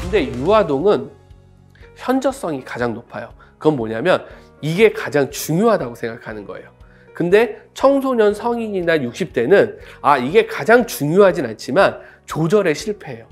근데 유아동은 현저성이 가장 높아요. 그건 뭐냐면 이게 가장 중요하다고 생각하는 거예요. 근데 청소년, 성인이나 60대는 이게 가장 중요하진 않지만 조절에 실패해요.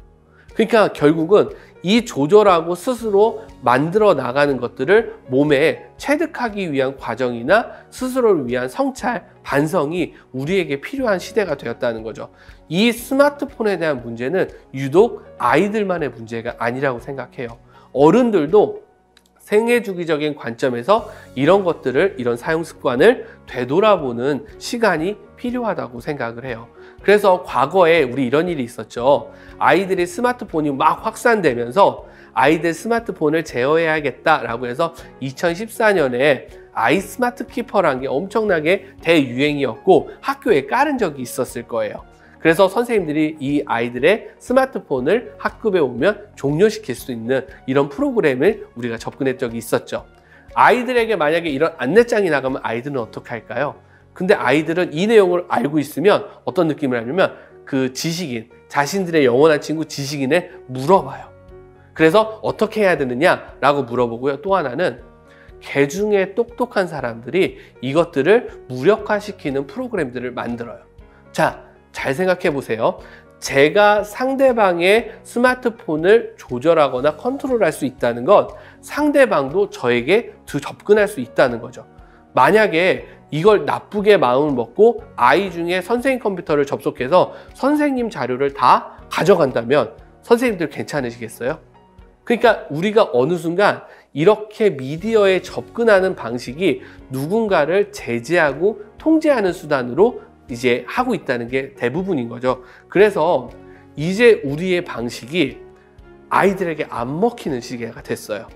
그러니까 결국은 이 조절하고 스스로 만들어 나가는 것들을 몸에 체득하기 위한 과정이나 스스로를 위한 성찰, 반성이 우리에게 필요한 시대가 되었다는 거죠. 이 스마트폰에 대한 문제는 유독 아이들만의 문제가 아니라고 생각해요. 어른들도 생애주기적인 관점에서 이런 것들을, 이런 사용 습관을 되돌아보는 시간이 필요하다고 생각을 해요. 그래서 과거에 우리 이런 일이 있었죠. 아이들이 스마트폰이 막 확산되면서 아이들 스마트폰을 제어해야겠다라고 해서 2014년에 아이 스마트 키퍼라는 게 엄청나게 대유행이었고 학교에 깔은 적이 있었을 거예요. 그래서 선생님들이 이 아이들의 스마트폰을 학급에 오면 종료시킬 수 있는 이런 프로그램을 우리가 접근한 적이 있었죠. 아이들에게 만약에 이런 안내장이 나가면 아이들은 어떻게 할까요? 근데 아이들은 이 내용을 알고 있으면 어떤 느낌을 하냐면 그 지식인, 자신들의 영원한 친구 지식인에 물어봐요. 그래서 어떻게 해야 되느냐라고 물어보고요. 또 하나는 개중에 똑똑한 사람들이 이것들을 무력화시키는 프로그램들을 만들어요. 자, 잘 생각해 보세요. 제가 상대방의 스마트폰을 조절하거나 컨트롤할 수 있다는 건 상대방도 저에게 더 접근할 수 있다는 거죠. 만약에 이걸 나쁘게 마음을 먹고 아이 중에 선생님 컴퓨터를 접속해서 선생님 자료를 다 가져간다면 선생님들 괜찮으시겠어요? 그러니까 우리가 어느 순간 이렇게 미디어에 접근하는 방식이 누군가를 제재하고 통제하는 수단으로 이제 하고 있다는 게 대부분인 거죠. 그래서 이제 우리의 방식이 아이들에게 안 먹히는 시기가 됐어요.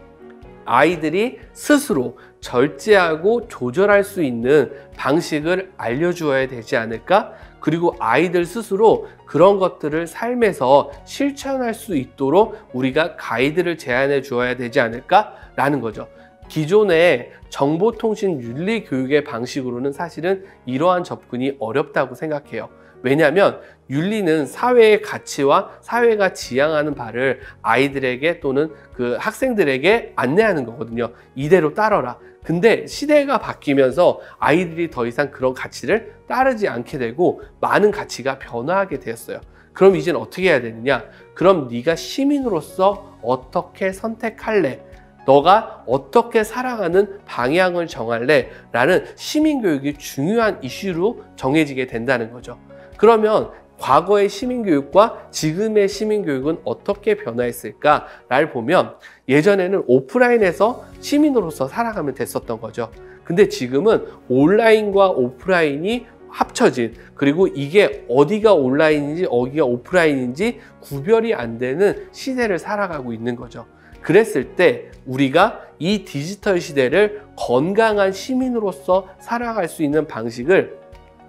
아이들이 스스로 절제하고 조절할 수 있는 방식을 알려주어야 되지 않을까? 그리고 아이들 스스로 그런 것들을 삶에서 실천할 수 있도록 우리가 가이드를 제안해 주어야 되지 않을까라는 거죠. 기존의 정보통신 윤리 교육의 방식으로는 사실은 이러한 접근이 어렵다고 생각해요. 왜냐하면 윤리는 사회의 가치와 사회가 지향하는 바를 아이들에게 또는 그 학생들에게 안내하는 거거든요. 이대로 따라라. 근데 시대가 바뀌면서 아이들이 더 이상 그런 가치를 따르지 않게 되고 많은 가치가 변화하게 되었어요. 그럼 이제는 어떻게 해야 되느냐? 그럼 네가 시민으로서 어떻게 선택할래? 너가 어떻게 살아가는 방향을 정할래? 라는 시민교육이 중요한 이슈로 정해지게 된다는 거죠. 그러면 과거의 시민교육과 지금의 시민교육은 어떻게 변화했을까를 보면 예전에는 오프라인에서 시민으로서 살아가면 됐었던 거죠. 근데 지금은 온라인과 오프라인이 합쳐진, 그리고 이게 어디가 온라인인지 어디가 오프라인인지 구별이 안 되는 시대를 살아가고 있는 거죠. 그랬을 때 우리가 이 디지털 시대를 건강한 시민으로서 살아갈 수 있는 방식을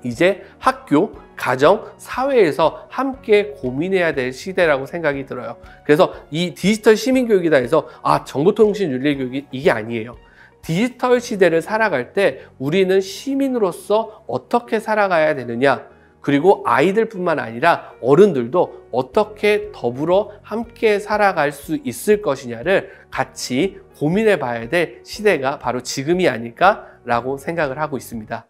이제 학교, 가정, 사회에서 함께 고민해야 될 시대라고 생각이 들어요. 그래서 이 디지털 시민교육이다 해서 정보통신 윤리교육이 이게 아니에요. 디지털 시대를 살아갈 때 우리는 시민으로서 어떻게 살아가야 되느냐, 그리고 아이들뿐만 아니라 어른들도 어떻게 더불어 함께 살아갈 수 있을 것이냐를 같이 고민해 봐야 될 시대가 바로 지금이 아닐까라고 생각을 하고 있습니다.